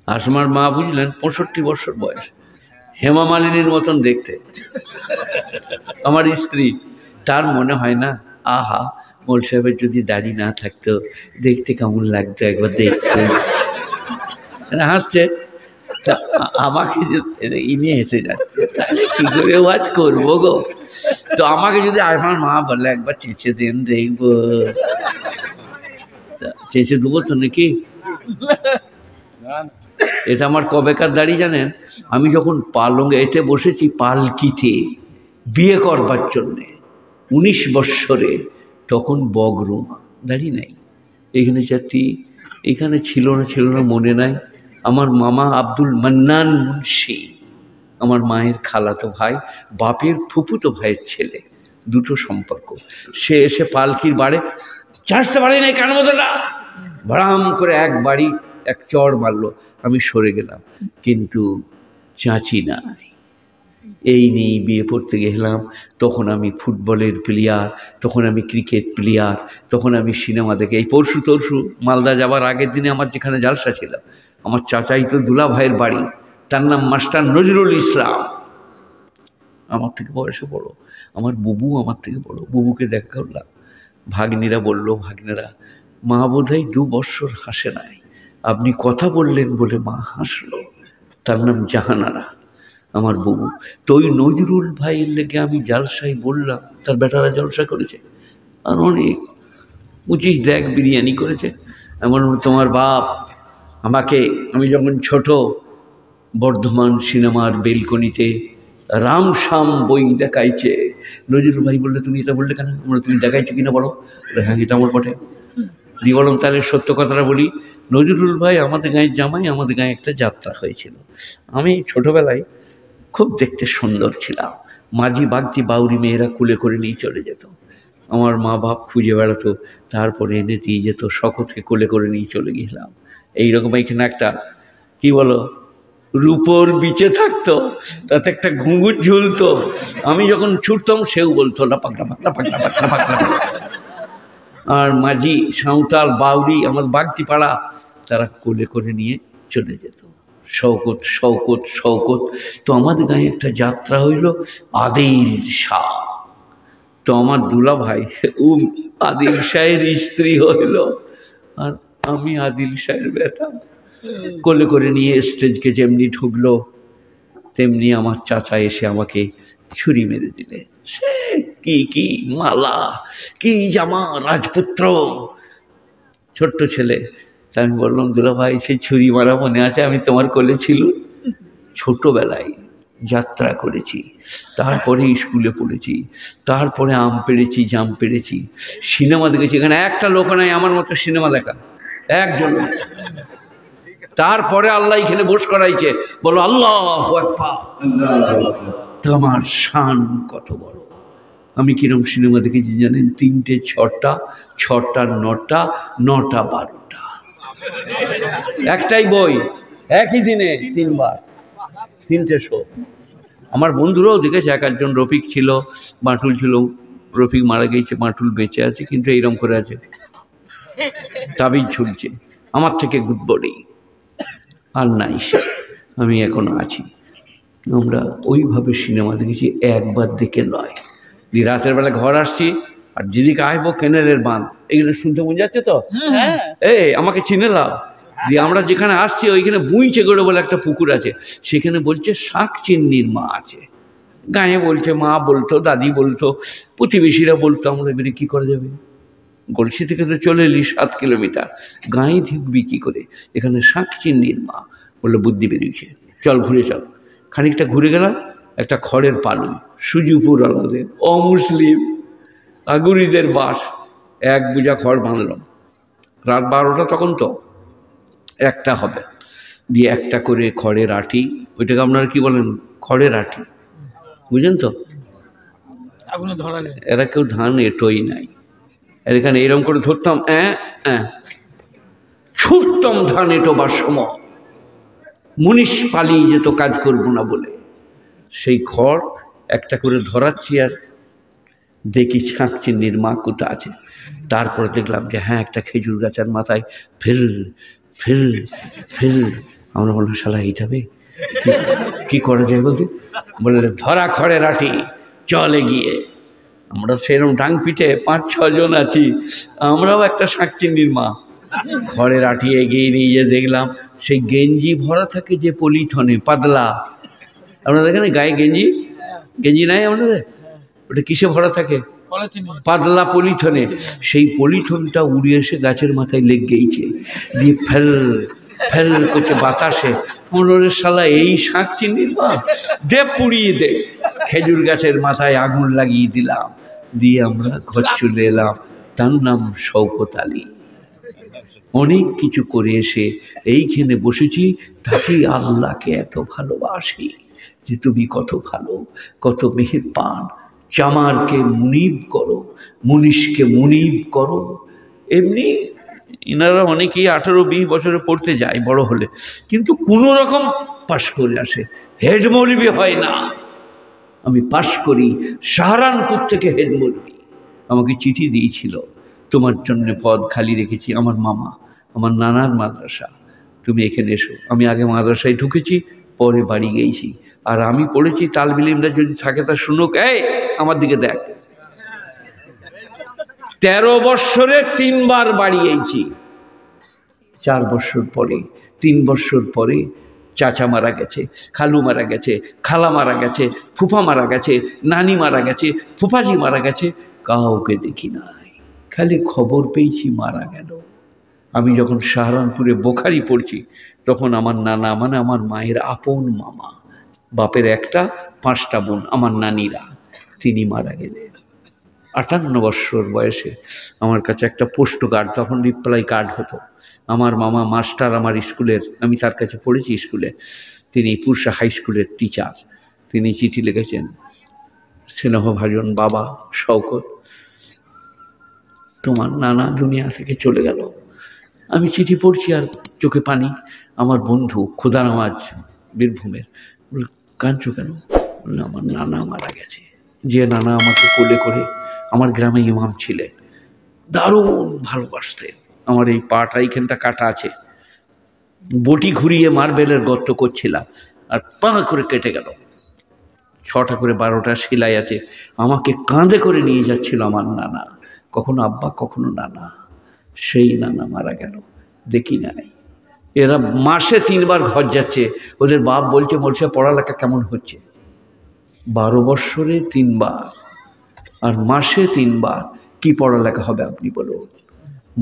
আসমার মা বুঝলেন 65 বছর বয়স, হেমা মালিনীর মতন দেখতে আমার স্ত্রী। তার মনে হয় না, আহা মোল সাহেবের যদি দাড়ি না থাকতো দেখতে কেমন লাগতো, একবার দেখতে। হাসছে, আমাকে যদি ইনি হেসে যাচ্ছে, তাহলে কি করে ওয়াজ করবো গো। তো আমাকে যদি আমার মা বলে একবার চেঁচে দেন দেখবো, চেঁচে দেবো তো নাকি। এটা আমার কবেকার দাড়ি জানেন? আমি যখন পালঙ্গে এতে বসেছি পালকিতে বিয়ে করবার জন্যে 19 বৎসরে, তখন বগরুমা, দাড়ি নাই, এখানে চারটি, এখানে ছিল না মনে নাই। আমার মামা আব্দুল মান্নান মুন্সি, আমার মায়ের খালাতো ভাই, বাপের ফুফুতো ভাইয়ের ছেলে, দুটো সম্পর্ক। সে এসে পালকির বাড়ে, চাষতে পারি নাই কেন মতোটা, ভাড়াম করে এক বাড়ি এক চড় মারলো। আমি সরে গেলাম, কিন্তু চাচি নাই। এই নিয়ে বিয়ে পড়তে গেলাম। তখন আমি ফুটবলের প্লেয়ার, তখন আমি ক্রিকেট প্লেয়ার, তখন আমি সিনেমা দেখে, এই পরশু মালদা যাবার আগের দিনে আমার যেখানে জালসা ছিল, আমার চাচাই তো দুলা ভাইয়ের বাড়ি, তার নাম মাস্টার নজরুল ইসলাম, আমার থেকে বয়সে বড়। আমার বুবু আমার থেকে বড়, বুবুকে দেখা করলাম। ভাগ্নিরা বলল, ভাগ্নেরা মা বোধহয় 2 বৎসর হাসে নাই, আপনি কথা বললেন বলে মা হাসলো। তার নাম জাহানারা, আমার বুবু। তো ওই নজরুল ভাইয়ের লেগে আমি জালসাই বললাম, তার বেটারা জলসা করেছে, আর অনেক 25 ড্যাগ বিরিয়ানি করেছে। এমন তোমার বাপ আমাকে, আমি যখন ছোট, বর্ধমান সিনেমার বেলকনিতে রাম শ্যাম বই দেখাইছে, নজরুল ভাই বললে তুমি এটা বললে কেন, তুমি দেখাইছো কিনা বলো। হ্যাঁ এটা আমার বটে। দিয়ে বললাম তাহলে সত্য কথাটা বলি, নজরুল ভাই আমাদের গাঁয়ের জামাই, আমাদের গাঁয়ে একটা যাত্রা হয়েছিল। আমি ছোটবেলায় খুব দেখতে সুন্দর ছিলাম, মাঝি বাগদি বাউরি মেয়েরা কুলে করে নিয়ে চলে যেত, আমার মা বাপ খুঁজে বেড়াতো, তারপরে এনে দিয়ে যেত, শকতকে কোলে করে নিয়ে চলে গেলাম। এইরকম এখানে একটা কি বলো রূপোর বিচে থাকতো, তাতে একটা ঘুঙুর ঝুলতো, আমি যখন ছুটতাম সেও বলতো লাপাক লাপাক লাপাক লাপাক লাপাক লাপাক। আর মাঝি সাঁওতাল বাউরি আমার বাগদি পাড়া, তারা কোলে করে নিয়ে চলে যেত, শওকত শওকত শওকত। তো আমাদের গাঁয়ে একটা যাত্রা হইল আদিল শাহ, তো আমার দুলা ভাই আদিল শাহের স্ত্রী হইল, আর আমি আদিল শাহের বেটা। কোলে করে নিয়ে স্টেজকে যেমনি ঢুকলো, তেমনি আমার চাচা এসে আমাকে ছুরি মেরে দিলে। সে কি মালা, কি জামা, রাজপুত্র, ছোট্ট ছেলে। তা আমি বললাম দুলা ভাই সেই ছুরি মারা মনে আছে, আমি তোমার কোলে ছিল ছোটবেলায়, যাত্রা করেছি, তারপরে স্কুলে পড়েছি, তারপরে আম পেড়েছি, জাম পেড়েছি, সিনেমা দেখেছি। এখানে একটা লোক নাই আমার মতো সিনেমা দেখা, একজন। তারপরে আল্লাহ এখানে বোস করাইছে, বলো আল্লাহু আকবার। তোমার শান কত বড়। আমি কিরম সিনেমা দেখেছি জানেন? 3টে 6টা, 6টা 9টা, 9টা 12টা, একটাই বই, একই দিনে 3 বার, 3টে শো। আমার বন্ধুরাও দেখেছে, এক একজন, রফিক ছিল, বাঁটুল ছিল, রফিক মারা গিয়েছে, বাঁটুল বেঁচে আছে, কিন্তু এইরকম করে আছে, তাবিজ ঝুলছে, আমার থেকে গুড বডি, আর নাই সে, আমি এখন আছি। আমরা ওইভাবে সিনেমা দেখেছি, একবার দেখে নয়। দিয়ে রাতের বেলা ঘর আসছি, আর যেদিকে আইবো কেনেলের বাঁধ, এগুলো শুনতে মন যাচ্ছে তো, আমাকে চিনে লাও। দিয়ে আমরা যেখানে আসছি ওইখানে বুইচেগড়ে বলে একটা পুকুর আছে, সেখানে বলছে শাক চিন্নির মা আছে। গাঁয়ে বলছে, মা বলতো, দাদি বলতো, প্রতিবেশীরা বলতো। আমরা এবারে কী করা যাবে, গলসি থেকে তো চলে এলি 7 কিলোমিটার, গাঁয়ে ঢুকবি কী করে, এখানে শাক চিন্নির মা। বললো বুদ্ধি বেরিয়েছে, চল ঘুরে চল। খানিকটা ঘুরে গেলাম, একটা খড়ের পালু, সুজিপুর আলাদের অমুসলিম আগুরিদের বাস, 1 বোঝা খড় বাঁধলাম। রাত 12টা তখন, তো একটা হবে। দিয়ে একটা করে খড়ের আটি, ওইটাকে আপনারা কি বলেন, খড়ের আটি, বুঝলেন তো? এরা কেউ ধান এটোই নাই, এখানে এরকম করে ধরতাম, ছুটতাম ধান এটোবার সময়, মুনিশ পালিয়ে যেত কাজ করবো না বলে। সেই খড় একটা করে ধরাচ্ছি, আর দেখি শাক চিন্নির মা কোথা আছে। তারপরে দেখলাম যে হ্যাঁ, একটা খেজুর গাছের মাথায় ফের ফের ফের আমরা বললাম শালা এইটাবে কি করা যায় বলতে, বলে ধরা খড়ের আটি চলে গিয়ে। আমরা সেরকম ডাং পিঠে 5-6 জন আছি, আমরাও একটা শাকচিন্নির মা। খড়ের আটি এগিয়ে নিয়ে গিয়ে দেখলাম সেই গেঞ্জি ভরা থাকে যে পলিথনে পাতলা, আপনাদের এখানে গায়ে গেঞ্জি গেঞ্জি নাই আপনাদের, ওটা কিসে ভরা থাকে? পাতলা পলিথনে। সেই পলিথনটা উড়ে এসে গাছের মাথায় লেগে গেছে, দিয়ে ফেল ফেল করছে বাতাসে। মনে শালা এই শাক চিনির মা, দে পুড়িয়ে দে। খেজুর গাছের মাথায় আগুন লাগিয়ে দিলাম, দিয়ে আমরা ঘর চলে এলাম। তার নাম শওকত আলী। অনেক কিছু করে এসে এইখানে বসেছি, তাকেই আল্লাহকে এত ভালোবাসি যে তুমি কত ভালো, কত মেহেরবান। চামারকে মুনিব করো, মুনিশকে মুনিব করো। এমনি এনারা অনেকেই 18-20 বছরে পড়তে যায় বড় হলে, কিন্তু কোনো রকম পাশ করে আসে, হেড মৌলবি হয় না। আমি পাশ করি সাহারানপুর থেকে হেড মৌলবি। আমাকে চিঠি দিয়েছিল, তোমার জন্য পদ খালি রেখেছি, আমার মামা, আমার নানার মাদ্রাসা, তুমি এখানে এসো। আমি আগে মাদ্রাসায় ঢুকেছি, পরে বাড়ি গেছি। আর আমি পড়েছি তালবিল ইলমরা যদি থাকে তা শুনুক। এই আমার দিকে দেখ, 13 বৎসরে 3 বার বাড়ি গেছি। 4 বৎসর পরে, 3 বৎসর পরে চাচা মারা গেছে, খালু মারা গেছে, খালা মারা গেছে, ফুফা মারা গেছে, নানি মারা গেছে, ফুফাজি মারা গেছে, কাউকে দেখি নাই, খালি খবর পেয়েছি মারা গেল। আমি যখন সাহারানপুরে বোখারি পড়ছি, তখন আমার নানা মানে আমার মায়ের আপন মামা, বাপের একটা 5টা বোন আমার নানিরা, তিনি মারা গেলেন 58 বৎসর বয়সে। আমার কাছে একটা পোস্ট কার্ড, তখন রিপ্লাই কার্ড হতো। আমার মামা মাস্টার আমার স্কুলের, আমি তার কাছে পড়েছি স্কুলে, তিনি পুরসা হাই স্কুলের টিচার। তিনি চিঠি লিখেছেন, স্নেহভাজন বাবা শওকত, তোমার নানা দুনিয়া থেকে চলে গেল। আমি চিঠি পড়ছি আর চোখে পানি। আমার বন্ধু খোদা নামাজ বীরভূমের, কাঁদছো কেন? বললো আমার নানা মারা গেছে। যে নানা আমাকে কোলে করে আমার গ্রামে ইমাম ছিলেন, দারুণ ভালোবাসতেন। আমার এই পাটা এইখানটা কাটা আছে, বটি ঘুরিয়ে মার্বেলের গর্ত করছিলাম আর পা করে কেটে গেল। 6টা করে 12টা সেলাই আছে। আমাকে কাঁধে করে নিয়ে যাচ্ছিল আমার নানা, কখনো আব্বা কখনো নানা। সেই নানা মারা গেল, দেখি নাই। এরা মাসে 3 বার ঘর যাচ্ছে। ওদের বাপ বলছে বলছে পড়ালেখা কেমন হচ্ছে? 12 বৎসরে 3 বার আর মাসে 3 বার, কি পড়ালেখা হবে আপনি বলুন?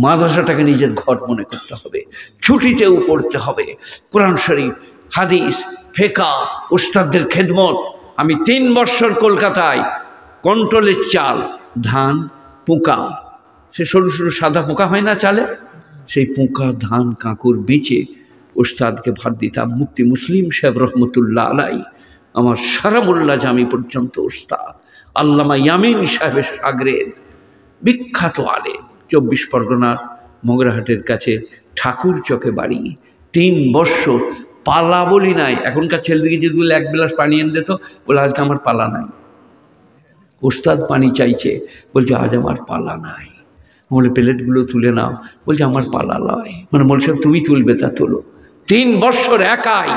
মাদ্রাসাটাকে নিজের ঘর মনে করতে হবে, ছুটিতেও পড়তে হবে, কোরআন শরীফ, হাদিস, ফেকা, উস্তাদদের খেদমত। আমি 3 বৎসর কলকাতায় কন্ট্রোলের চাল, ধান, পোকা, সে সরু সরু সাদা পোকা হয় না চালে, সেই পোকা ধান কাঁকুর বেচে উস্তাদকে ভাত দিতাম। মুফতি মুসলিম সাহেব রহমতুল্লাহ আলাই, আমার সারামুল্লাহ জামি পর্যন্ত উস্তাদ, আল্লামা ইয়ামিন সাহেবের শাগরেদ, বিখ্যাত আলেম, 24 পরগনার মগরাহাটের কাছে ঠাকুর চকে বাড়ি। 3 বৎসর পালা বলি নাই। এখনকার ছেলেদিকে যদি বলে 1 গ্লাস পানি এনে দিত, বলে আজকে আমার পালা নাই। উস্তাদ পানি চাইছে, বলছে আজ আমার পালা নাই। বলে প্লেটগুলো তুলে নাও, বলছে আমার পালা নয়। মানে বলছে তুমি তুলবে, তা তোলো। 3 বৎসর একাই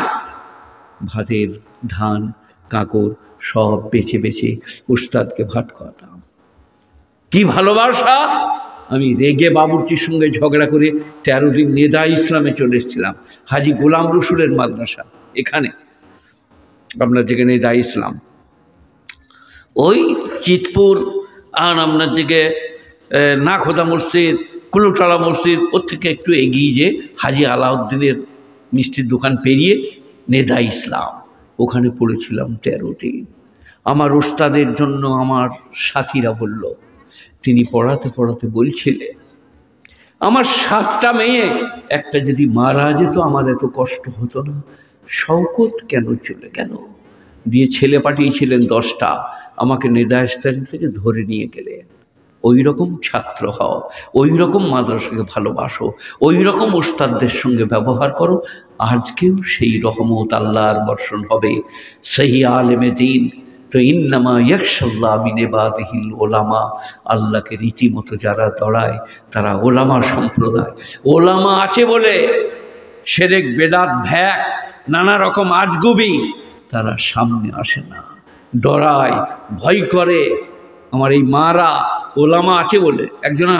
ভাতের ধান কাঁকর সব বেছে বেছে উস্তাদকে ভাত খাওয়াতাম। কি ভালোবাসা! আমি রেগে বাবুর্চির সঙ্গে ঝগড়া করে 13 দিন নেদা ইসলামে চলে এসেছিলাম। হাজি গোলাম রসুলের মাদ্রাসা এখানে, আপনার যেখানে নেদা ইসলাম, ওই চিতপুর আর আপনার দিকে নাখোদা মসজিদ, কুলুটলা মসজিদ, ওর থেকে একটু এগিয়ে যে হাজি আলাউদ্দিনের মিষ্টির দোকান পেরিয়ে নেদা ইসলাম, ওখানে পড়েছিলাম 13 দিন। আমার ওস্তাদের জন্য আমার সাথীরা বলল, তিনি পড়াতে পড়াতে বলছিলেন আমার 7টা মেয়ে, একটা যদি মারা যেত আমার এত কষ্ট হতো না। শওকত কেন চলে গেল? দিয়ে ছেলে পাঠিয়েছিলেন 10টা, আমাকে নেদা ইসলাম থেকে ধরে নিয়ে গেলেন। ওই রকম ছাত্র হও, ওই রকম মাদ্রাসাকে ভালোবাসো, ওই রকম ওস্তাদদের সঙ্গে ব্যবহার করো। আজকেও সেই রহমত আল্লাহর বর্ষণ হবে। সহি আলেমে দিন তো ইন্নামা ইয়াখশাল্লাহ মিন ইবাদিহিল ওলামা, আল্লাহকে রীতিমতো যারা দড়ায় তারা ওলামা সম্প্রদায়। ওলামা আছে বলে সেরেক বেদাত ভ্যাক নানা রকম আজগুবি, তারা সামনে আসে না, ডরায়, ভয় করে। আমার এই মারা ওলামা আছে বলে একজনা,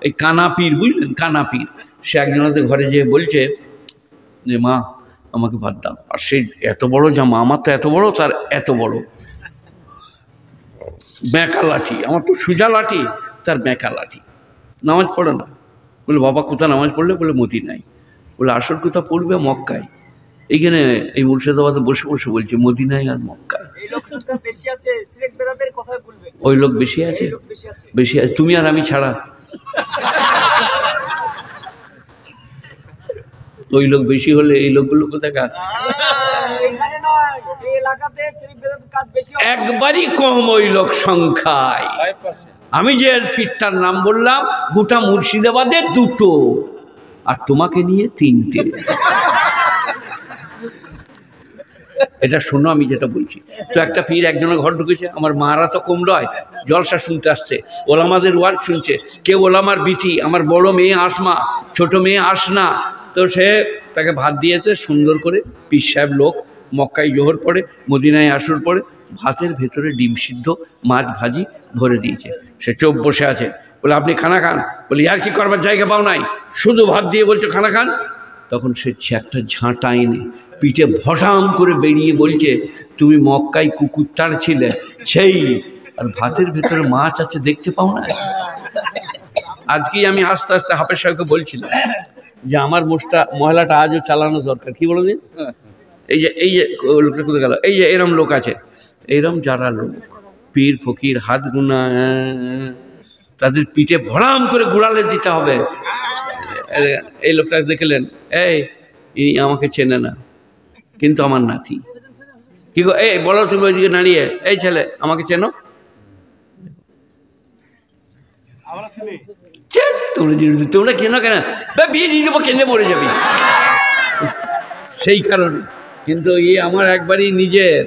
এই কানাপীর, বুঝলেন কানাপীর, সে একজনাদের ঘরে যেয়ে বলছে যে মা আমাকে ভাত দাও। আর সেই এত বড় জামা, আমার তো এত বড়, তার এত বড় বেঁকা লাঠি, আমার তো সোজা লাঠি, তার বেঁকা লাঠি। নামাজ পড়ে না। বলে বাবা কোথায় নামাজ পড়লে? বলে মদিনায়। বলে আসল কোথা পড়বে? মক্কায়। এইখানে এই মুর্শিদাবাদে বসে বসে বলছে মদিনায় আর মক্কায়। ওই লোক বেশি আছে, বেশি আছে, তুমি আর আমি ছাড়া। ওই লোক বেশি হলে এই লোকগুলো কোথাকার? একবারই কম ওই লোক সংখ্যায়। আমি যে পীরটার নাম বললাম, গোটা মুর্শিদাবাদের দুটো, আর তোমাকে নিয়ে তিনটে। এটা শোনো আমি যেটা বলছি। তো একটা পীর একজনের ঘর ঢুকেছে, আমার মারা তো কম নয়, জলসা শুনতে আসছে, ওলামাদের ওয়াজ শুনছে। কেউ ওলামার বিটি, আমার বড় মেয়ে আসমা, ছোট মেয়ে আসনা। তো সে তাকে ভাত দিয়েছে সুন্দর করে। পীর সাহেব লোক, মক্কায় জোহর পড়ে, মদিনায় আসর পড়ে, ভাতের ভেতরে ডিম সিদ্ধ, মাছ ভাজি ভরে দিয়েছে। সে চোখ বসে আছে। বলে আপনি খানা খান। বলে আর কি করবার জায়গা পাও নাই, শুধু ভাত দিয়ে বলছো খানা খান। তখন সে একটা ঝাঁটা এনে পিঠে ভটাম করে বেরিয়ে বলছে তুমি মক্কায় কুকুরটার ছিলে সেই, আর ভাতের ভেতরে মাছ আছে দেখতে পাও না। আজকেই আমি আস্তে আস্তে হাফেজ সাহেবকে বলছিলাম যে আমার মহিলাটা আজও চালানো দরকার। কি বলো দিন? এই যে লোকটা কোথায় গেল? এই যে এরম লোক আছে, এইরম যারা লোক পীর ফকির হাত গুনা, তাদের পিঠে ভরাম করে গুড়ালে দিতে হবে। এই লোকটা দেখলেন, ইনি আমাকে চেনে না, কিন্তু আমার নাতি। কি গো, এই বলো তুমি ওইদিকে দাঁড়িয়ে, এই ছেলে আমাকে চেনো? তোমরা কেন কেন বিয়ে দিয়ে দেবো, কেনে পড়ে যাবি সেই কারণে। কিন্তু আমার একবারই নিজের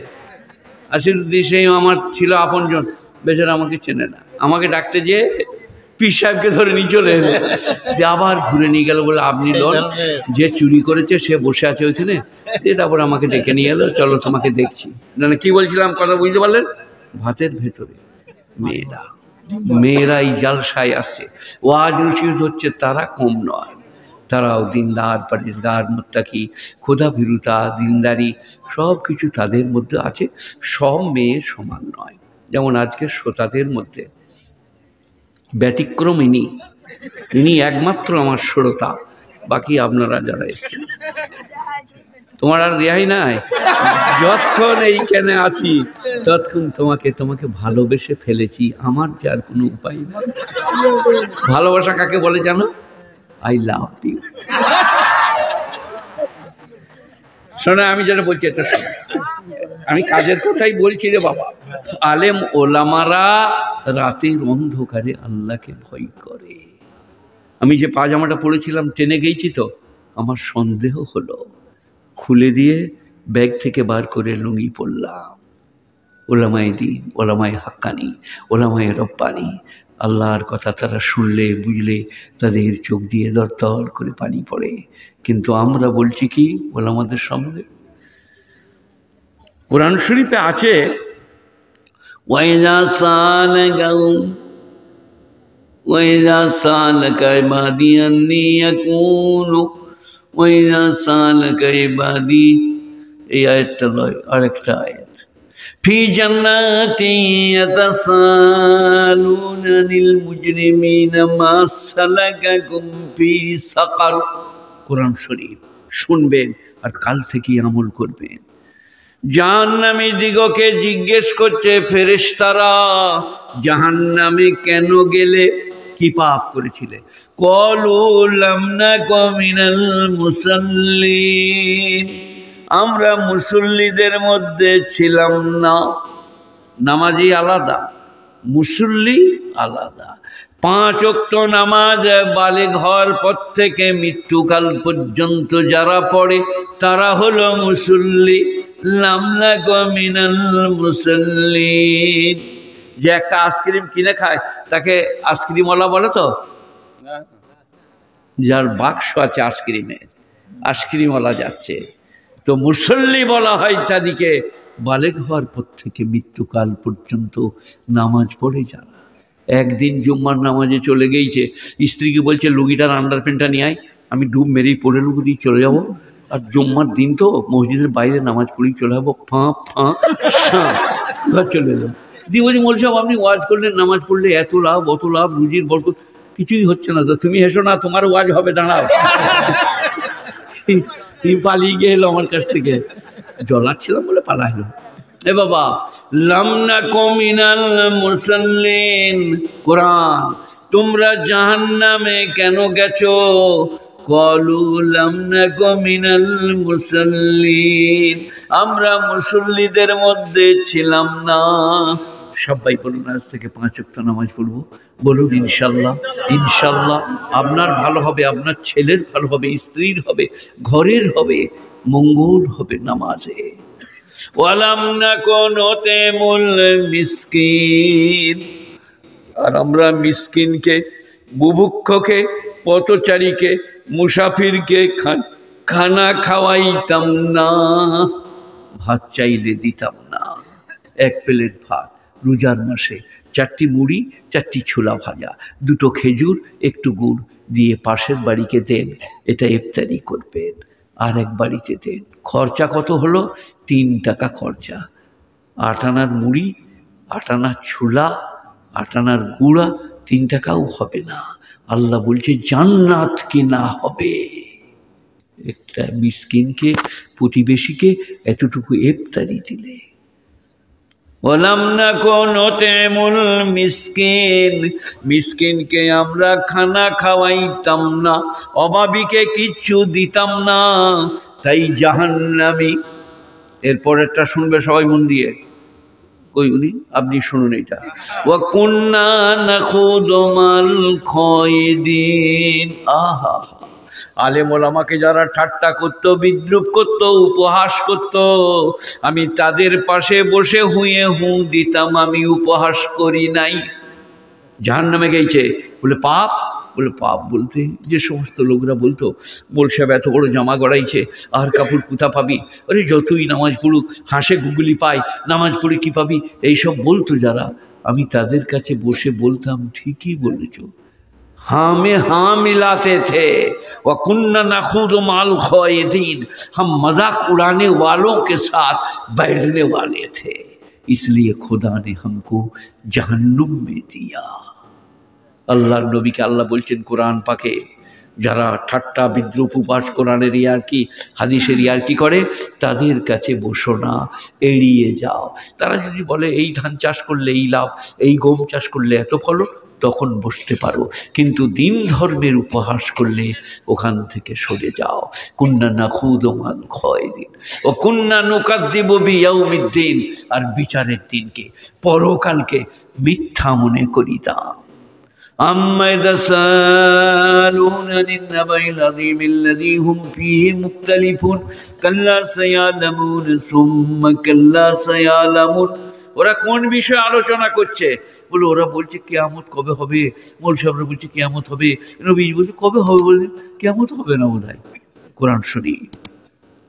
আসিরুদ্দিন, সেই আমার ছিল আপনজন, বেচারা আমাকে চেনে না। আমাকে ডাকতে যেয়ে পীর সাহেবকে ধরে নিয়ে চলে এলো, যে আবার ঘুরে নিয়ে গেল। বলে আপনি লোন, যে চুরি করেছে সে বসে আছে ওইখানে। দিয়ে তারপর আমাকে ডেকে নিয়ে এলো, চলো তোমাকে দেখছি। না কি বলছিলাম কথা বুঝতে পারলেন? ভাতের ভেতরে মেয়েরাই জালসায় আসছে, ওয়াজ নসিহত হচ্ছে, তারা কম নয়। তারাও দিনদার, পরেজগার, মুত্তাকি, খোদা ভীরুতা, দিনদারি সব কিছু তাদের মধ্যে আছে। সব মেয়ে সমান নয়। যেমন আজকে শ্রোতাদের মধ্যে ব্যতিক্রম ইনি একমাত্র আমার শ্রোতা, বাকি আপনারা যারা এসছেন তোমার আর রেহাই নাই। যতক্ষণ এইখানে আছি ততক্ষণ তোমাকে ভালোবেসে ফেলেছি, আমার যে আর কোনো উপায় নেই। ভালোবাসা কাকে বলে জানো? I love you. শোনো আমি যেটা বলছি এটা শোনো, আমি কাজের কথাই বলছি রে বাবা। আলেম ওলামারা রাতের অন্ধকারে আল্লাহকে ভয় করে। আমি যে পাজামাটা পরেছিলাম টেনে গেছি, তো আমার সন্দেহ হলো, খুলে দিয়ে ব্যাগ থেকে বার করে লুঙ্গি পরলাম। ওলামায়ে দ্বীন, ওলামায়ে হাক্কানি, ওলামায়ে রব্বানি, আল্লাহর কথা তারা শুনলে বুঝলে তাদের চোখ দিয়ে দরদর করে পানি পড়ে। কিন্তু আমরা বলছি কি ওলামাদের সঙ্গে? কোরআন শরীফে আছে, ওয়াইযা সালাকা ইবাদি আন্নী ইয়াকুনু ওয়াইযা সালাকা ইবাদি, এই আয়াতটা নয়, আরেকটা আয়াত, ফি জান্নাতিন ইয়াতাসালুনা আনিল মুজরিমিনা মা সালাকাকুম ফি সাকার। কোরআন শরীফ শুনবেন আর কাল থেকেই আমল করবেন। জাহান্নামী দিগকে জিজ্ঞেস করছে ফেরেশতারা, জাহান্নামে কেন গেলে? কি পাপ করেছিলে? ক্বালু লাম নাকু মিনাল মুসাল্লিন, আমরা মুসল্লিদের মধ্যে ছিলাম না। নামাজি আলাদা, মুসল্লি আলাদা। 5 ওয়াক্ত নামাজ বালিগ হওয়ার পর থেকে মৃত্যুকাল পর্যন্ত যারা পড়ে তারা হলো মুসল্লি। লাম নাকু মিনাল মুসাল্লিন। যে একটা আইসক্রিম কিনে খায় তাকে আইসক্রিমওয়ালা বলে তো? যার বাক্স আছে আইসক্রিমের, আইসক্রিমওয়ালা যাচ্ছে। তো মুসল্লি বলা হয় তাদিকে বালেগ হওয়ার পর থেকে মৃত্যুকাল পর্যন্ত নামাজ পড়ে যারা। একদিন জুম্মার নামাজে চলে গিয়েছে, স্ত্রীকে বলছে লুঙ্গিটার আন্ডারপ্যান্টটা নিয়ে আয়, আমি ডুব মেরেই পড়ে লুগু দিয়ে চলে যাবো, আর জুম্মার দিন তো মসজিদের বাইরে নামাজ পড়েই চলে যাবো, চলে এলাম। দিয়ে বলছি মোল সাহেব আপনি ওয়াজ করলেন নামাজ পড়লে এত লাভ অত লাভ রুজির বরকত, কিছুই হচ্ছে না তো, তুমি হেসো না, তোমার ওয়াজ হবে, দাঁড়াও। পালিয়ে গেল আমার কাছ থেকে, জ্বলাচ্ছিলাম বলে পালাইল। এ বাবা, লাম নাকু মিনাল মুসাল্লিন, কোরআন, তোমরা জাহান্নামে কেন গেছো? ক্বালু লাম নাকু মিনাল মুসাল্লিন, আমরা মুসল্লিদের মধ্যে ছিলাম না। সবাই বলুন আজ থেকে 5 ওয়াক্ত নামাজ পড়বো, বলুন ইনশাল্লাহ। ইনশাল্লাহ আপনার ভালো হবে, আপনার ছেলের ভালো হবে, স্ত্রীর হবে, ঘরের হবে, মঙ্গল হবে নামাজে। ওয়ালাম নাকু নুতিমুল মিসকিন, আর আমরা মিসকিনকে, বুভুক্ষকে, পথচারীকে, মুসাফিরকে খানা খাওয়াইতাম না, ভাত চাইলে দিতাম না। 1 প্লেট ভাত রোজার মাসে, 4টি মুড়ি, 4টি ছোলা ভাজা, 2টো খেজুর, একটু গুড় দিয়ে পাশের বাড়িকে দেন, এটা ইফতারি করবেন। আর এক বাড়িতে দেন। খরচা কত হলো? 3 টাকা খরচা। 8 আনার মুড়ি, 8 আনার ছোলা, 8 আনার গুঁড়া, 3 টাকাও হবে না। আল্লাহ বলছে জান্নাত কিনা হবে। একটা মিসকিনকে, প্রতিবেশীকে এতটুকু ইফতারি দিলে। ওয়ালাম নাকু নুতিমুল মিসকিন, মিসকিনকে আমরা খানা খাওয়াইতাম না, অভাবীকে কিচ্ছু দিতাম না, তাই জাহান্নামী। এরপরেরটা শুনবে সবাই মন দিয়ে। কই উনি? আপনি শুনুন এটা। ওয়া কুন্না নাখুদু মাল খায়দিন, আহা, আলেম ওলামাকে যারা ঠাট্টা করতো, বিদ্রুপ করতো, উপহাস করতো, আমি তাদের পাশে বসে হুঁয়ে হুঁ দিতাম, আমি উপহাস করি নাই। জাহান্নামে গেছে বলে পাপ, বলে পাপ বলতে যে সমস্ত লোকরা বলতো মোল সাহেব এত বড় জামা গড়াইছে, আর কাপড় কোথা পাবি, আরে যতই নামাজ পড়ুক হাসে গুগলি পায়, নামাজ পড়ে কি পাবি, এইসব বলতো যারা, আমি তাদের কাছে বসে বলতাম ঠিকই বলেছ। हाँ में हाँ मिलाते थे। वह कुन्ना नखूद माल खायदीन, हम मजाक उड़ाने वालों के साथ बैठने वाले थे, इसलिए खुदा ने हमको जहन्नुम में दिया। আল্লাহর নবীকে আল্লাহ বলছেন কোরআন পাকে, যারা ঠাট্টা বিদ্রুপ উপাস কোরআনের ইয়ারকি হাদিসের ইয়ারকি করে, তাদের কাছে বসো না, এড়িয়ে যাও। তারা যদি বলে এই ধান চাষ করলে এই লাভ, এই গম চাষ করলে এত ফলন, তখন বসতে পারো, কিন্তু দিন ধর্মের উপহাস করলে ওখান থেকে সরে যাও। কুন্না নাখুদু মাল খায়দিন ও কুন্না নুকাদ্দিবু বিয়াউমিদ্দিন, আর বিচারের দিনকে, পরকালকে মিথ্যা মনে করিতাম। أما يتساءلون عن النبأ العظيم الذي هم فيه مختلفون كلا سيعلمون ثم كلا سيعلمون। ওরা কোন বিষয়ে আলোচনা করছে? বলে ওরা বলছে কিয়ামত কবে হবে, মৌল সাহেবরা বলছে কিয়ামত হবে, নবী বলছে কবে হবে, বলে কিয়ামত হবে না বোধহয়। কোরআন শরীফ,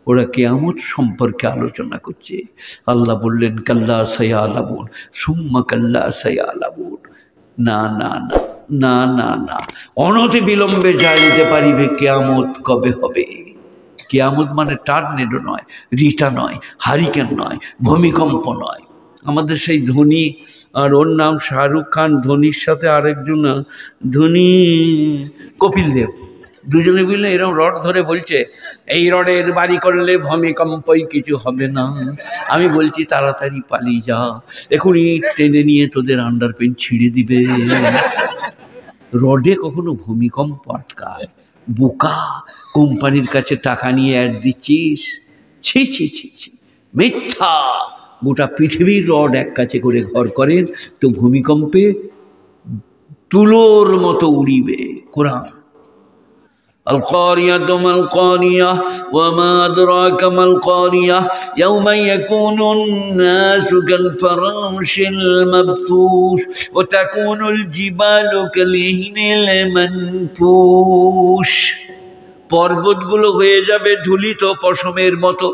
ওরা কিয়ামত সম্পর্কে আলোচনা করছে। আল্লাহ বললেন কাল্লা সায়ালামুন সুম্মা কাল্লা সায়ালামুন, না না না না না না, অনতি বিলম্বে জানিতে পারিবে কিয়ামত কবে হবে। কিয়ামত মানে টার্নেডো নয়, রিটা নয়, হারিকেন নয়, ভূমিকম্প নয়। আমাদের সেই ধনী, আর ওর নাম শাহরুখ খান, ধোনির সাথে আরেকজন ধনী, কপিল দেব, দুজনে মিলে এরকম রড ধরে বলছে এই রডের বাড়ি করলে ভূমিকম্পই কিছু হবে না। আমি বলছি তাড়াতাড়ি পালিয়ে যা, এখনই টেনে নিয়ে তোদের আন্ডারপ্যান্ট ছিঁড়ে দিবে। রডে কখনো ভূমিকম্প আটকায়? বোকা, কোম্পানির কাছে টাকা নিয়ে অ্যাড দিচ্ছিস, ছি ছি ছি ছি, মিথ্যা। গোটা পৃথিবীর রড এক কাছে করে ঘর করেন তো ভূমিকম্পে তুলোর মতো উড়িবে। কোরআন القارية ما القارية وما أدراك ما القارية يوم يكون الناس كالفراش المبثوث وتكون الجبال كالعهن المنفوش। পর্বতগুলো হয়ে যাবে ধুলিত পশমের মতো।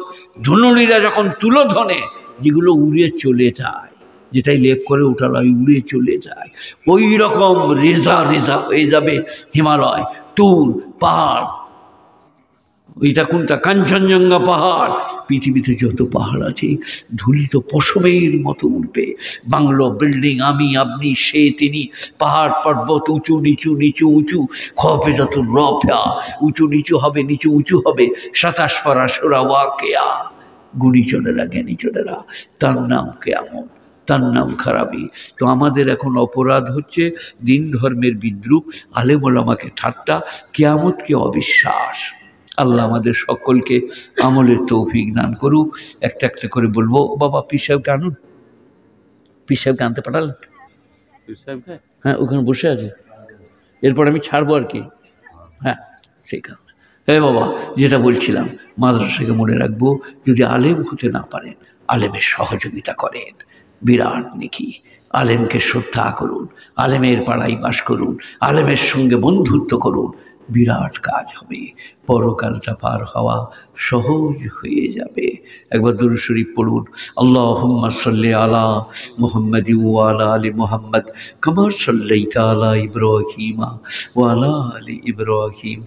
ধনুরীরা যখন তুলো ধনে, যেগুলো উড়ে চলে যায়, যেটাই লেপ করে উঠালাই উড়ে চলে যায়, ওই রকম রেজা রেজা হয়ে যাবে হিমালয়, তুর পাহাড়। ওইটা কোনটা? কাঞ্চনজঙ্ঘা পাহাড়। পৃথিবীতে যত পাহাড় আছে ধুলিত পশমের মতো উঠবে। বাংলো, বিল্ডিং, আমি, আপনি, সে, তিনি, পাহাড় পর্বত উঁচু নিচু, নিচু উঁচু, খফে যত রফা, উঁচু নিচু হবে, নিচু উঁচু হবে। 27 পারা সোরা ওয়াকেয়া। গুণীজনেরা, জ্ঞানীজনেরা, তার নাম কেয়ামত, তার নাম খারাপি। তো আমাদের এখন অপরাধ হচ্ছে দিন ধর্মের বিদ্রুপ, আলেম ওলামাকে ঠাট্টা, কেয়ামতকে অবিশ্বাস। আল্লাহ আমাদের সকলকে আমলের তৌফিক দান করুক। একটা একটা করে বলবো। বাবা পীর সাহেবকে আনুন, পীর সাহেবকে আনতে পাঠালেন? হ্যাঁ, ওখানে বসে আছে। এরপর আমি ছাড়বো আর কি। হ্যাঁ, সেই কারণে। হ্যাঁ বাবা, যেটা বলছিলাম, মাদ্রাসাকে মনে রাখবো। যদি আলেম হতে না পারেন, আলেমের সহযোগিতা করেন, বিরাট নেকি। আলেমকে শ্রদ্ধা করুন, আলেমের পাড়ায় বাস করুন, আলেমের সঙ্গে বন্ধুত্ব করুন, বিরাট কাজ হবে। পরকালটা পার হওয়া সহজ হয়ে যাবে। একবার দুরূদ শরীফ পড়ুন। আল্লাহুম্মা সাল্লি আলা মুহাম্মাদি ওয়া আলা আলি মুহাম্মাদ কামা সাল্লাইতা আলা ইব্রাহিম ওয়া আলা আলি ইব্রাহিম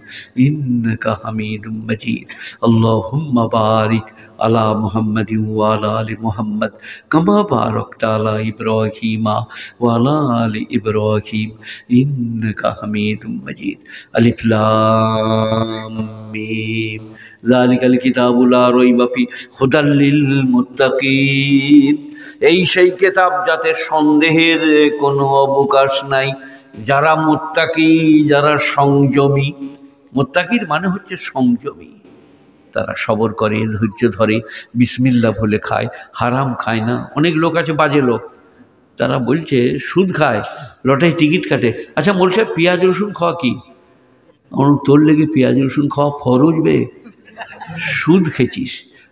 ইন্নাকা হামিদুম মাজিদ। আল্লাহুম্মা বারিক আলা মুহাম্মাদি ওয়া আলা আলি মুহাম্মাদ কামা বারাকতা আলা ইব্রাহিম ওয়া আলা আলি ইব্রাহিম ইন্নাকা হামিদুম মাজিদ। আলিফ লাম মিম যালিকাল কিতাবু লা রাইবা ফি হুদাল লিল মুত্তাকিন। এই সেই কিতাব যাতে সন্দেহের কোনো অবকাশ নাই। যারা মুত্তাকি, যারা সংযমী, মুত্তাকির মানে হচ্ছে সংযমী, তারা সবর করে, ধৈর্য ধরে, বিসমিল্লাহ বলে খায়, হারাম খায় না। অনেক লোক আছে বাজে লোক, তারা বলছে সুদ খায়, লটারি টিকিট কাটে। আচ্ছা মোল সাহেব, পেঁয়াজ রসুন খাওয়া কি? তোর লেগে পেঁয়াজ রসুন খাওয়া ফরজ বে? সুদ খেয়েছিস,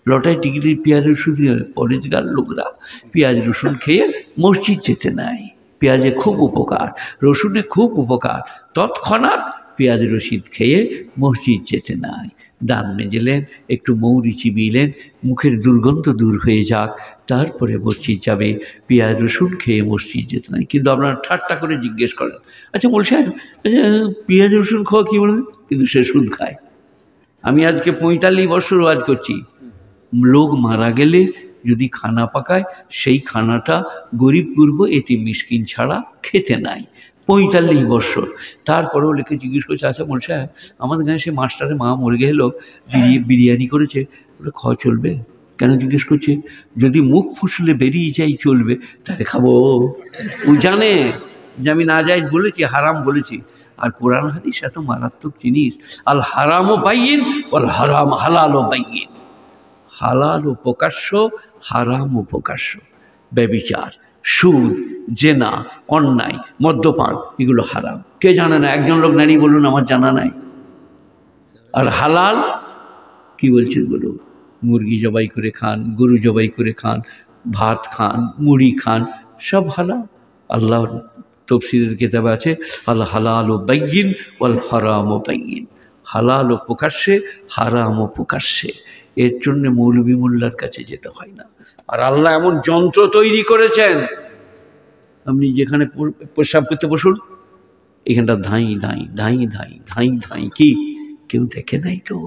লটারি টিকিটের পেঁয়াজ রসুন। পরেজগার লোকরা পেঁয়াজ রসুন খেয়ে মসজিদ যেতে নাই। পেঁয়াজে খুব উপকার, রসুনে খুব উপকার, তৎক্ষণাৎ পেঁয়াজ রসিদ খেয়ে মসজিদ যেতে নাই। দাঁত মেজেলেন, একটু মৌরি চিবিলেন, মুখের দুর্গন্ধ দূর হয়ে যাক, তারপরে মসজিদ যাবে। পেঁয়াজ রসুন খেয়ে মসজিদ যেতে নাই। কিন্তু আপনারা ঠাট্টা করে জিজ্ঞেস করেন, আচ্ছা মোল সাহেব, আচ্ছা পেঁয়াজ রসুন খাওয়া কী বলেন? কিন্তু সে সুদ খায়। আমি আজকে 45 বছর ওয়াজ করছি। লোক মারা গেলে যদি খানা পাকায়, সেই খানাটা গরিব গুরব, এতিম মিসকিন ছাড়া খেতে নাই। 45 বছর। তারপরেও লেখে জিজ্ঞেস করছে, আচ্ছা মোল সাহেব, আমাদের গায়ে সে মাস্টারের মা মরে গেল, বিরিয়ানি করেছে, ওটা খাওয়া চলবে? কেন জিজ্ঞেস করছে? যদি মুখ ফুসলে বেরিয়ে যাই চলবে, তাহলে খাবো। ও জানে যে আমি না যাই বলেছি, হারাম বলেছি। আর কোরআন হাদিস এত মারাত্মক জিনিস। আল হারামও বাইয়িন ওয়াল হারাম হালালও বাইয়িন। হালাল ও প্রকাশ্য, হারাম ও প্রকাশ্য। ব্যভিচার, সুদ, জেনা, অন্যায়, মদ্যপান, এগুলো হারাম। কে জানে না? একজন লোক নারী বলুন আমার জানা নাই। আর হালাল কি বলছেন বলুন? মুরগি জবাই করে খান, গরু জবাই করে খান, ভাত খান, মুড়ি খান, সব হালাল। আল্লাহ তফসিরের কিতাবে আছে আল হালাল ও বাইয়িন ওয়াল হারাম ও বাইয়িন। হালাল ও প্রকাশ্যে, হারাম ও প্রকাশ্যে। এর জন্য মৌলবী মোল্লার কাছে যেতে হয় না। আর আল্লাহ এমন যন্ত্র তৈরি করেছেন, আপনি যেখানে প্রস্রাব করতে বসুন, এখানটা ধাই ধাই ধাই ধাই ধাই ধাই, কি কেউ দেখে নাই তো,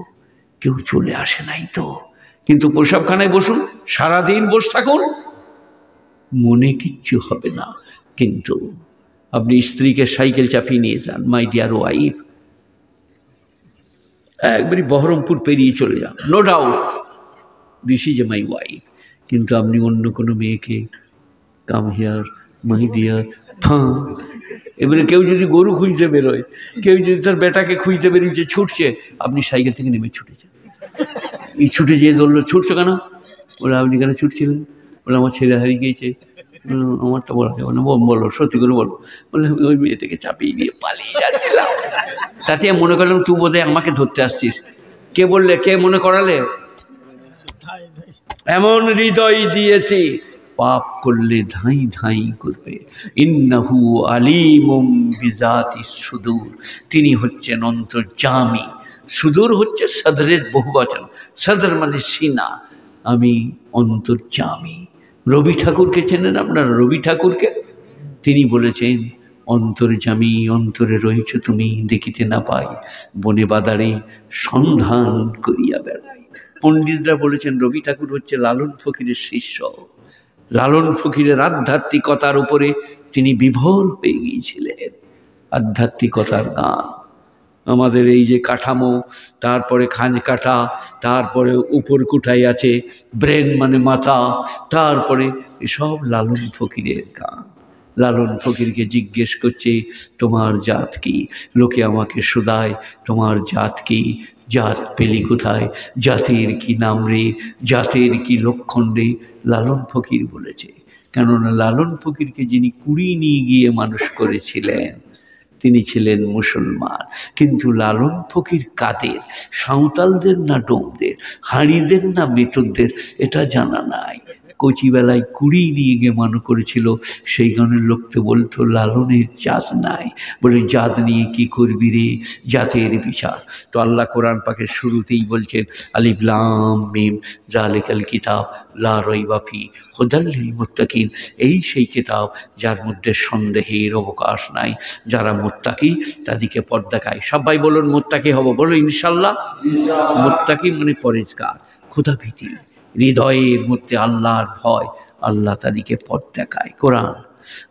কেউ চলে আসে নাই তো। কিন্তু প্রস্রাবখানায় বসুন, সারাদিন বসে থাকুন, মনে কিচ্ছু হবে না। কিন্তু আপনি স্ত্রীকে সাইকেল চাপিয়ে নিয়ে যান, মাই ডিয়ার ওয়াইফ, একবারই বহরমপুর পেরিয়ে চলে যান, no doubt this is a my wife. কিন্তু আপনি অন্য কোনো মেয়েকে কাম হিয়ার, মাই ডিয়ার, এবারে কেউ যদি গরু খুঁজতে বেরোয়, কেউ যদি তার বেটাকে খুঁজতে বেরিয়েছে, ছুটছে, আপনি সাইকেল থেকে নেমে ছুটেছেন। এই ছুটে যেয়ে ধরলো, ছুটছো কেন? বলে আপনি কেন ছুটছিলেন? বলে আমার ছেলে হারিয়ে গিয়েছে। আমারটা বলা যাবে না, বলো সত্যি করে বলো। বলে ওই মেয়ে থেকে চাপিয়ে দিয়ে পালিয়ে যাচ্ছিলাম। তাতে মনে করলাম তুই বোধহয় আমাকে ধরতে আসছিস। কে বললে? কে মনে করালে? এমন হৃদয় দিয়েছি, পাপ করলে ধাই ধাই করবে। ইন্নাহু আলিমুম বিজাতিস সুদূর, তিনি হচ্ছেন অন্তর্যামী, সুদূর হচ্ছে সদরের বহুবচন, সদর মানে সিনা। আমি অন্তর্যামী। রবি ঠাকুরকে চেনেন আপনারা? রবি ঠাকুরকে তিনি বলেছেন, অন্তর্যামী অন্তরে রয়েছ তুমি, দেখিতে না পাই, বনে বাদারে সন্ধান করিয়া বেড়াই। পণ্ডিতরা বলেছেন রবি ঠাকুর হচ্ছে লালন ফকিরের শিষ্য। লালন ফকিরের আধ্যাত্মিকতার উপরে তিনি বিভোর হয়ে গিয়েছিলেন। আধ্যাত্মিকতার গান আমাদের এই যে কাঠামো, তারপরে খান কাটা, তারপরে উপর কুঠাই আছে, ব্রেন মানে মাথা, তারপরে এসব লালন ফকিরের গান। লালন ফকিরকে জিজ্ঞেস করছে তোমার জাত কি? লোকে আমাকে শোধায় তোমার জাত কি? জাত পেলি কোথায়? জাতের কি নাম রে? জাতের কি লক্ষণ রে? লালন ফকির বলেছে, কেননা লালন ফকিরকে যিনি কুড়ি নিয়ে গিয়ে মানুষ করেছিলেন তিনি ছিলেন মুসলমান। কিন্তু লালন ফকির কাদের? সাঁওতালদের না ডোমদের, হাঁড়িদের না বেতরদের, এটা জানা নাই। কচিবেলায় কুড়ি নিয়ে গিয়ে মানুষ করেছিল, সেই গানের লোককে বলতো লালনের জাত নাই, বলে জাত নিয়ে কি করবি রে, জাতের বিচার। তো আল্লাহ কোরআন পাকের শুরুতেই বলছেন আলিফ লাম মিম যালিকাল কিতাব লা রাইবা ফিহি হুদাল লিল মুত্তাকিন। এই সেই কিতাব যার মধ্যে সন্দেহের অবকাশ নাই। যারা মুত্তাকি তাদেরকে পথ দেখায়। সবাই বলুন মুত্তাকি হব, বলো ইনশাল্লাহ। মুত্তাকি মানে পরেজগার, ক্ষুধাভীতি, হৃদয়ের মধ্যে আল্লাহর ভয়, আল্লাহ তাদেরকে পথ দেখায়। কোরআন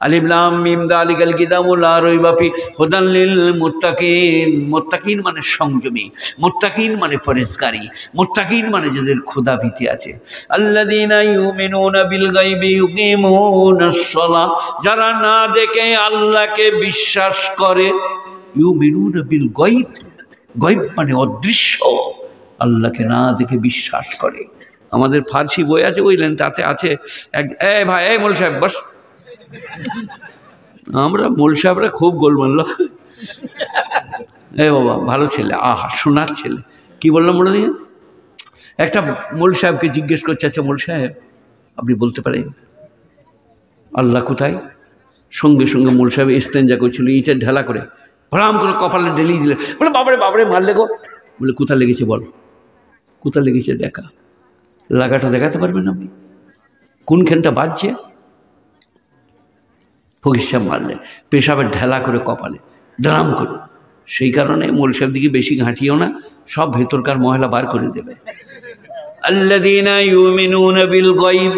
আলিফ লাম মিম যালিকাল কিতাবু লা রাইবা ফিহি হুদাল লিল মুত্তাকিন। মুত্তাকিন মানে সংযমী, মুত্তাকিন মানে পরেজগারি, মুত্তাকিন মানে যাদের ক্ষুধাভীতি আছে। আল্লাযীনা ইউমিনুনা বিল গায়বি ইউকিমুনাস সালাহ, যারা না দেখে আল্লাহকে বিশ্বাস করে। ইউমিনুনা বিল গায়ব, গায়ব মানে অদৃশ্য, আল্লাহকে না দেখে বিশ্বাস করে। আমাদের ফার্সি বই আছে বুঝলেন, তাতে আছে এক, এ ভাই এই মোল সাহেব বস। আমরা মোল সাহেবরা খুব গোলমাল, এ বাবা ভালো ছেলে, আহা সোনার ছেলে। কি বললাম বলে দিয়ে? একটা মোল সাহেবকে জিজ্ঞেস করছে, আচ্ছা মোল সাহেব আপনি বলতে পারেন আল্লাহ কোথায়? সঙ্গে সঙ্গে মোল সাহেব ইস্তেঞ্জা করছিল, ইটের ঢেলা করে ভরাম করে কপালে ঢেলিয়ে দিলে। বলে বাবারে বাবারে মারলে গো। বলে কোথা লেগেছে বল, কোথা লেগেছে দেখা। লাগাটা দেখাতে পারবেন আপনি? কোনখানটা বাজছে? ফকির সাহেব মারলে পেশাবের ঢেলা করে কপালে ড্রাম করে। সেই কারণে মোল সাহেব দিকে বেশি ঘাঁটিও না, সব ভেতরকার ময়লা বার করে দেবে। আল্লাযীনা ইউমিনুনা বিল গায়ব,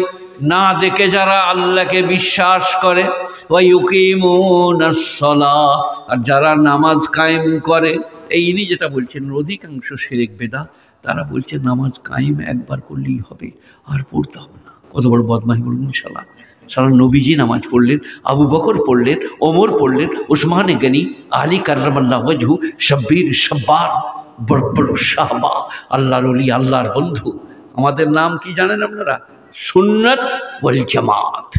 না দেখে যারা আল্লাহকে বিশ্বাস করে। ওয়া ইউকিমুনাস সালাহ, আর যারা নামাজ কায়েম করে। এই ইনি যেটা বলছেন অধিকাংশ শিরক বেদাত, তারা বলছে নামাজ কায়েম একবার করলেই হবে, আর পড়তে হবে না। কত বড় বদমাহি বলুন। শালা সারা নবীজি নামাজ পড়লেন, আবু বকর পড়লেন, ওমর পড়লেন, উসমানে গনি, আলী কার্রামাল্লাহু ওয়াজহু, শব্বির শব্বার, বড় বড় সাহাবা, আল্লাহর ওলি, আল্লাহর বন্ধু। আমাদের নাম কি জানেন আপনারা? সুন্নাত ওয়াল জামাত।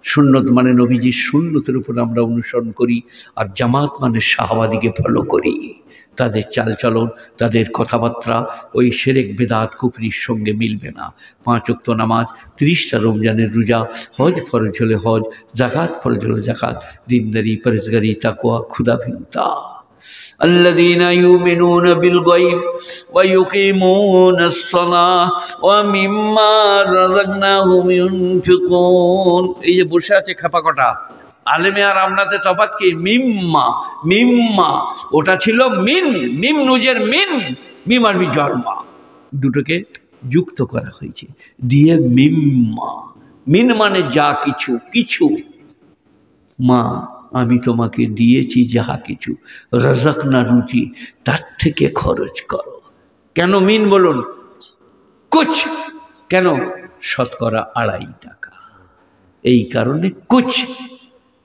সুন্নত মানে নবীজির সুন্নতের উপর আমরা অনুসরণ করি, আর জামাত মানে সাহাবাদিকে ফলো করি। তাদের চালচলন, তাদের কথাবার্তা ওই শিরক বেদাত কুফরির সঙ্গে মিলবে না। 5 ওয়াক্ত নামাজ, 30টা রমজানের রোজা, হজ ফরজ হলে হজ, জাকাত ফরজ হলে জাকাত, দিনদারি, পরেজগারি, তাকওয়া, ক্ষুধাভীরতা। আল্লাযীনা ইউমিনুনা বিল গায়ব ওয়া ইউকিমুনাস সালাহ ওয়া মিম্মা রাযাকনাহুম ইউনফিকুন। এই যে বসে আছে খাপা কটা, আলেমে আর আমনাতে তফাৎ কি? মিম্মা, মিম্মা ওটা ছিল মিন, মিম নুজের মিন, মিম আরবি জন্মা, দুটোকে যুক্ত করা হয়েছে দিয়ে মিম্মা। মিন মানে যা কিছু, কিছু। মা আমি তোমাকে দিয়েছি যাহা কিছু, রাযাকনা রুজি, তার থেকে খরচ করো। কেন মিন বলুন? কুছ। কেন? শতকরা 2.5 টাকা। এই কারণে কুছ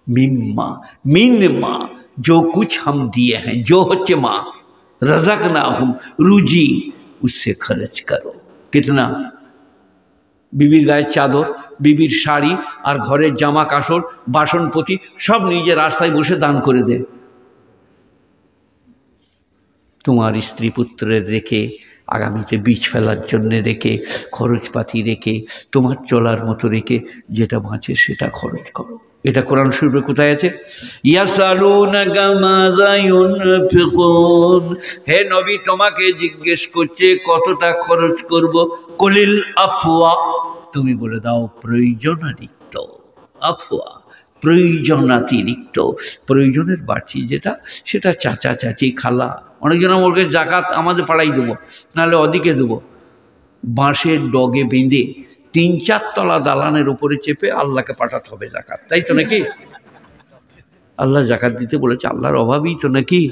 मिम्मा, मिन माँ, जो कुछ हम दिए हैं, जो होचे माँ, रज़क़नाहुम, रुजी, उससे खर्च करो। कितना? बीबीर गाये चादर, बीबीर शाड़ी और घरे जामा कासर, बासनपति सब निजे रास्ताय बसे दान करे दे। तुम्हार स्त्री पुत्रेर रेखे, आगामीते बीज फेलार जन्य रेखे, खरचपाती रेखे, तुम्हार चलार मतो रेखे, जेटा बाँचे सेटा खरच करो। এটা কোরআন শরীফে কোথায় আছে? ইয়াসালুনাকা মাযা ইউনফিকুন, হে নবী তোমাকে জিজ্ঞেস করছে কতটা খরচ করব। কুলিল আফওয়া, তুমি বলে দাও প্রয়োজনাতিরিক্ত। আফওয়া প্রয়োজনাতিরিক্ত, প্রয়োজনের বাড়তি যেটা, সেটা চাচা চাচি খালা, অনেকজন আমাকে জাকাত আমাদের পাড়াই দেবো, নাহলে ওদিকে দেবো। বাঁশের ডগে বেঁধে 3-4 তলা দালানের উপরে চেপে আল্লাহকে পাঠাতে হবে জাকাত, তাই তো নাকি? আল্লাহ জাকাত দিতে বলেছে, আল্লাহর অভাবই তো নাকি?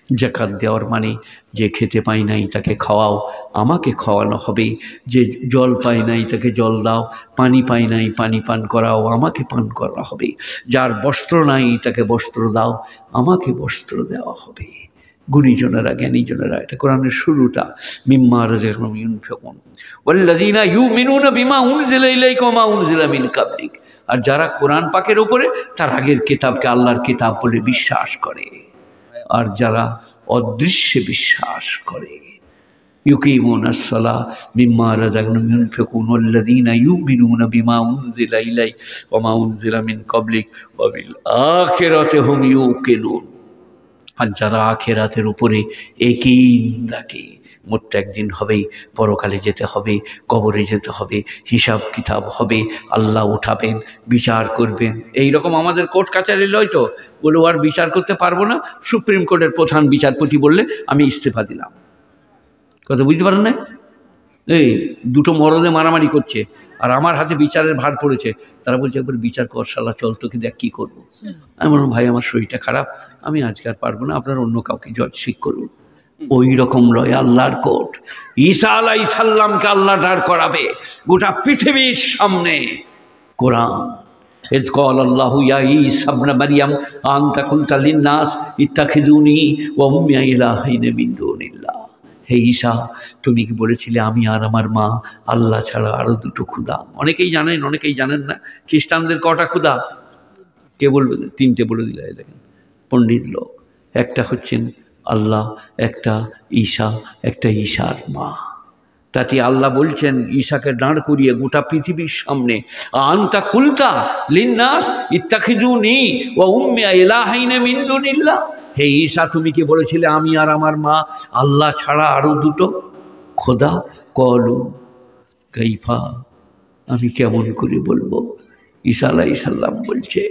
জাকাত দেওয়ার মানে যে খেতে পাই নাই তাকে খাওয়াও, আমাকে খাওয়ানো হবে। যে জল পাই নাই তাকে জল দাও, পানি পাই নাই পানি পান করাও, আমাকে পান করা হবে। যার বস্ত্র নাই তাকে বস্ত্র দাও, আমাকে বস্ত্র দেওয়া হবে। গুণীজনেরা, জ্ঞানীজনেরা, এটা কোরআনের শুরুটা। মিম্মা রাযাকনাহুম ইউনফিকুন ওয়াল্লাযীনা ইউমিনুনা বিমা উনজিলা ইলাইকা ওয়া মা উনজিলা মিন ক্বাবলিক, আর যারা কোরআন পাকের উপরে তার আগের কিতাবকে আল্লাহর কিতাব বলে বিশ্বাস করে, আর যারা অদৃশ্যে বিশ্বাস করে। ইউকিমুনাস সালাহ মিম্মা রাযাকনাহুম ইউনফিকুন ওয়াল্লাযীনা ইউমিনুনা বিমা উনজিলা ইলাইকা ওয়া মা উনজিলা মিন ক্বাবলিক ওয়া বিল আখিরাতি হুম ইউকিনুন, আর যারা আখিরাতের উপরে ইয়াকিন রাখে। মরতে একদিন হবেই, পরকালে যেতে হবে, কবরে যেতে হবে, হিসাব কিতাব হবে, আল্লাহ উঠাবেন, বিচার করবেন। এই রকম আমাদের কোর্ট কাছারি লয় তো, বলে আর বিচার করতে পারবো না, সুপ্রিম কোর্টের প্রধান বিচারপতি বললে আমি ইস্তেফা দিলাম। কথা বুঝতে পারেন না? এই দুটো মরদে মারামারি করছে, আর আমার হাতে বিচারের ভার পড়েছে। তারা বলছে একবার বিচার কর শালা, চল তোকে দেখ কী করবো। আমি বললাম, ভাই আমার শরীরটা খারাপ, আমি আজকে আর পারবো না, আপনার অন্য কাউকে জজ ঠিক করুন। ওই রকম লয় আল্লাহর কোর্ট। ঈসা আলাইহিস সালামকে আল্লাহ দাঁড় করাবে গোটা পৃথিবীর সামনে। কোরআন ইয ক্বালা আল্লাহু ইয়া ঈসা ইবনে মারইয়াম আনতা কুলতা লিন-নাস ইত্তাখিযুনি ওয়া উম্মি ইলাহাইনি মিন দুনিল্লাহ, হে ঈসা তুমি কি বলেছিলে আমি আর আমার মা আল্লাহ ছাড়া আরও দুটো খুদা? অনেকেই জানেন, অনেকেই জানেন না। খ্রিস্টানদের কটা খুদা? কে বলবে? 3টে বলে দিলে, দেখেন পণ্ডিত লোক। একটা হচ্ছেন আল্লাহ, একটা ঈসা, একটা ঈসার মা। তাতে আল্লাহ বলছেন ঈসাকে দাঁড় করিয়ে গোটা পৃথিবীর সামনে, আনতা কুলতা লিন-নাস ইত্তাখিযুনি ওয়া উম্মি ইলাহাইনি মিন দুনিল্লাহ, হে ঈসা তুমি কি বলেছিলে আমি আর আমার মা আল্লাহ ছাড়া আরও দুটো খোদা? কলু কাইফা, আমি কেমন করে বলবো? ঈসা আলাইহিস সালাম বলছে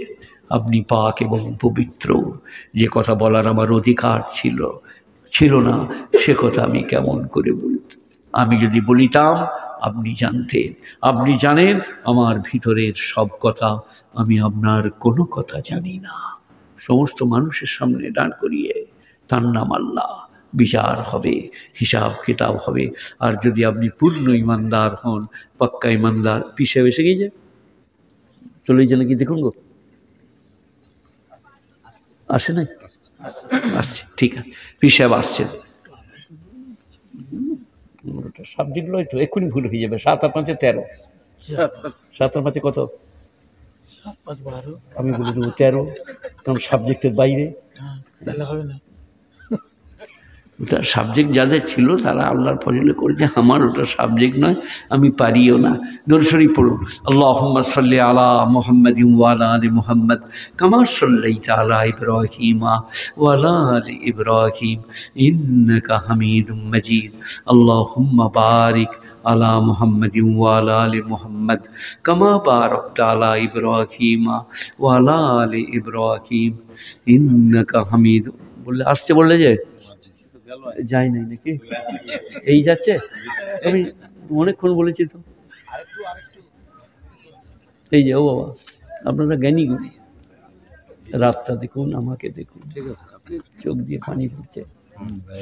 আপনি পাক এবং পবিত্র, যে কথা বলার আমার অধিকার ছিল না সে কথা আমি কেমন করে বলতাম? আমি যদি বলিতাম আপনি জানতেন, আপনি জানেন আমার ভিতরের সব কথা, আমি আপনার কোনো কথা জানি না। সমস্ত মানুষের সামনে দাঁড় করিয়ে তার নাম আল্লাহ, বিচার হবে, হিসাব কিতাব হবে। আর যদি আপনি পূর্ণ ইমানদার হন, পাক্কা ইমানদার, পিছিয়ে এসে গিয়েছে চলে গেছে নাকি দেখুন গো, আসে নাই? আসছে, ঠিক আছে, পিসাব আসছেন। সাবজেক্ট লয় তো, এক্ষুনি ভুল হয়ে যাবে। 7 আর 5 13, 7 আর 5 কত? আমি বলে দেবো 13, কারণ সাবজেক্টের বাইরে হবে না। ওটা সাবজেক্ট যাদের ছিল তারা আল্লাহর ফজলে করেছে, আমার ওটা সাবজেক্ট নয়, আমি পারিও না। দরুদ শরীফ পড়ুন। আল্লাহুম্মা সাল্লি আলা মুহাম্মাদিন ওয়া আলা আলি মুহাম্মাদ কামা সাল্লাইতা আলা ইব্রাহিম ওয়া আলা আলি ইব্রাহিম ইন্নাকা হামিদুম মাজিদ। আল্লাহুম্মা বারিক আলা মুহাম্মাদিন ওয়া আলা আলি মুহাম্মাদ কামা বারাকতা আলা ইব্রাহিম ওয়া আলা আলি ইব্রাহিম ইন্নাকা হামিদুম। বললে আসছে, বললে যে যাই নাই নাকি? এই যাচ্ছে, আমি অনেকক্ষণ বলেছি তো। এই যে ও বাবা, আপনারা জ্ঞানী গুণী, রাতটা দেখুন, আমাকে দেখুন, ঠিক আছে, চোখ দিয়ে পানি পড়ছে।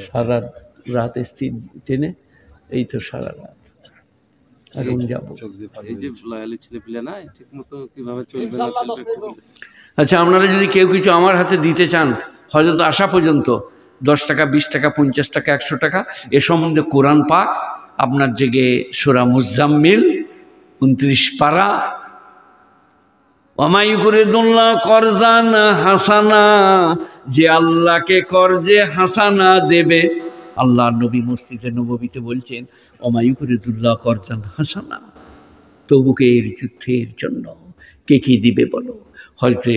সারা রাত স্থির টেনে, এই তো সারা রাত এখন যাবো। আচ্ছা, আপনারা যদি কেউ কিছু আমার হাতে দিতে চান, হয়তো আসা পর্যন্ত 10 টাকা, 20 টাকা, 50 টাকা, 100 টাকা, এ সম্বন্ধে কোরআন পাক আপনার জেগে সূরা মুজাম্মিল 29 পারা, ওয়া মা ইউরিদুল্লাহ করজান হাসানা, যে আল্লাহকে করজে হাসানা দেবে। আল্লাহ নবী মসজিদে নববীতে বলছেন ওয়া মা ইউরিদুল্লাহ করজান হাসানা, তবুকের যুদ্ধের জন্য কে কী দিবে বলো? হয়তো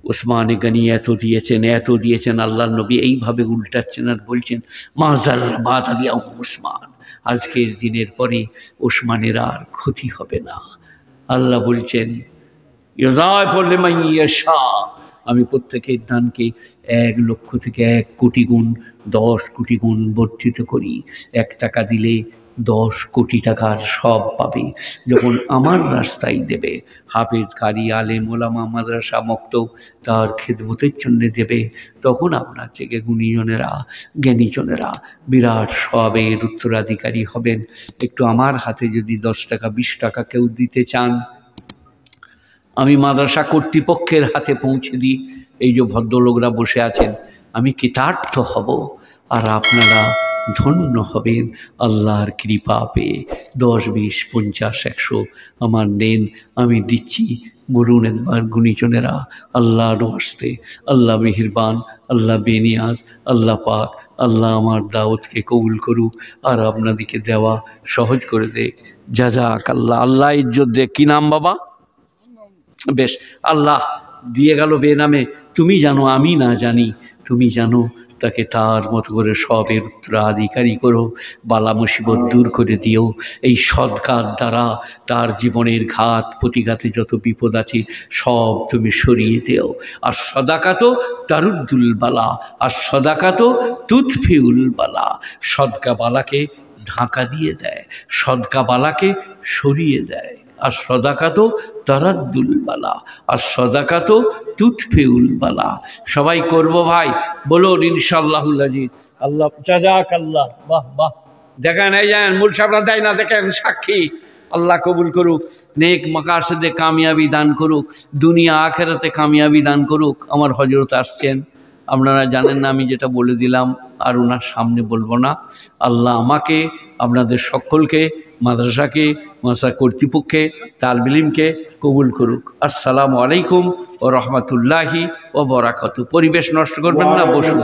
ওসমান গনি এত দিয়েছেন, আল্লাহর নবী এইভাবে উল্টাচ্ছেন আর বলছেন মাজার বাদ আলিয়া ওসমান, আজকের দিনের পরে ওসমানের আর ক্ষতি হবে না। আল্লাহ বলছেন ইউযায়ফু লিমান ইয়াশা, আমি প্রত্যেকের দানকে 1 লক্ষ থেকে 1 কোটি গুণ 10 কোটি গুণ বর্ধিত করি। 1 টাকা দিলে 10 কোটি টাকার সব পাবে যখন আমার রাস্তায় দেবে। হাফেজ, কারি, আলেম, ওলামা, মাদ্রাসা, মক্তব তার খিদমতের জন্য দেবে, তখন আপনার থেকে গুণীজনেরা, জ্ঞানীজনেরা বিরাট সবের উত্তরাধিকারী হবেন। একটু আমার হাতে যদি 10 টাকা 20 টাকা কেউ দিতে চান, আমি মাদ্রাসা কর্তৃপক্ষের হাতে পৌঁছে দিই, এই যে ভদ্রলোকরা বসে আছেন, আমি কৃতার্থ হব আর আপনারা ধন্য হবেন আল্লাহর কৃপা পেয়ে। 10, 20, 50, 100 আমার নেন, আমি দিচ্ছি। বলুন একবার গুণীজনেরা, আল্লাহর ওয়াস্তে, আল্লাহ মেহেরবান, আল্লাহ বেনিয়াজ, আল্লাহ পাক, আল্লাহ আমার দাওয়াতকে কবুল করুক আর আপনাদেরকে দেওয়া সহজ করে দেখ। জাযাক আল্লাহ, আল্লাহ ইজ্জত দে। কি নাম বাবা? বেশ, আল্লাহ দিয়ে গেল বেনামে, তুমি জানো আমি না জানি, তুমি জানো, তাকে তার মতো করে সবের উত্তরাধিকারী করো, বালা মুসিবত দূর করে দিও। এই সদকার দ্বারা তার জীবনের ঘাত প্রতিঘাতে যত বিপদ আছে সব তুমি সরিয়ে দিও। আর সদাকাত তারুদ্দুল বালা, আর সদাকাত তুতফিউল বালা, সদকা বালাকে ঢাকা দিয়ে দেয়, সদকা বালাকে সরিয়ে দেয়। আর সদাকাত তারাদ্দুল বালা, আর সদাকাত তুতফিউল বালা। সবাই করব ভাই, বলুন ইনশাআল্লাহুল আজিজ। আল্লাহ জাযাক আল্লাহ। বাহ বাহ, দেখেন এই যান মূল সাহেবরা দেয় না, দেখেন সাক্ষী। আল্লাহ কবুল করুক, নেক মাকাসেদে কামিয়াবি দান করুক, দুনিয়া আখেরাতে কামিয়াবি দান করুক। আমার হযরত আসছেন, আপনারা জানেন না, আমি যেটা বলে দিলাম আর ওনার সামনে বলবো না। আল্লাহ আমাকে, আপনাদের সকলকে, মাদ্রাসাকে, মাদ্রাসা কর্তৃপক্ষে, তালিবে ইলমকে কবুল করুক। আসসালামু আলাইকুম ওয়া রাহমাতুল্লাহি ওয়া বারাকাতুহু। পরিবেশ নষ্ট করবেন না, বসুন।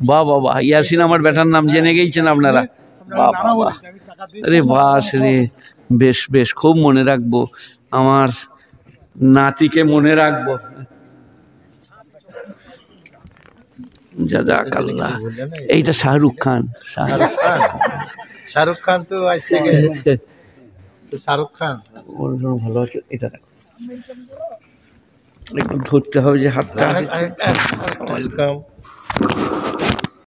বাহ বাবা, ইয়াসিন আমার বেটার নাম জেনে গেছেন আপনারা। বাবা, আরে বাস রে, বেশ বেশ, খুব মনে রাখবো, আমার নাতিকে মনে রাখবো। জাযাক আল্লাহ। এইটা শাহরুখ খান। শাহরুখ খান তো আজ থেকে শাহরুখ খান ভালো আছে। এটা দেখো, একটু ধরতে হবে যে হাতটা। ওয়েলকাম।